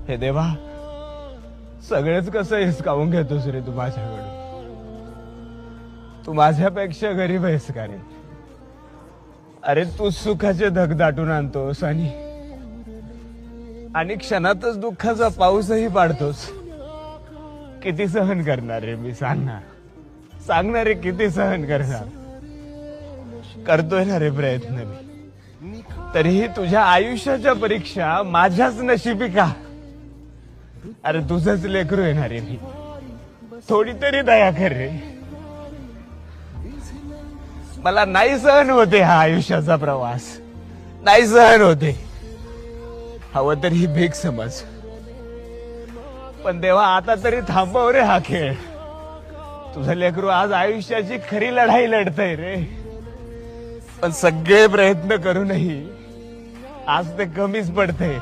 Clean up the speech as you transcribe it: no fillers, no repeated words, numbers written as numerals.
हे देवा, सगळेच कसं हिसकावून घेतोस रे तू माझ्याकडून. तू माझ्यापेक्षा गरीब आहेस का रे? अरे तू सुखाचे धग दाटून आणतोस आणि क्षणातच दुःखाचा पाऊसही पाडतोस. किती सहन करणार रे मी? सांगणार रे, किती सहन करणार? करतोय ना रे प्रयत्न मी. तरीही तुझ्या आयुष्याच्या परीक्षा माझ्याच नशिबी का? अरे तुझंच लेकरू येणार रे मी. थोडी तरी दया कर रे. मला नाही सहन होते हा आयुष्याचा प्रवास, नाही सहन होते. हवं तरी ही भीक समज, पण देवा आता तरी थांबव रे हा खेळ. तुझं लेकरू आज आयुष्याची खरी लढाई लढतय रे. पण सगळे प्रयत्न करूनही आज ते कमीच पडतंय.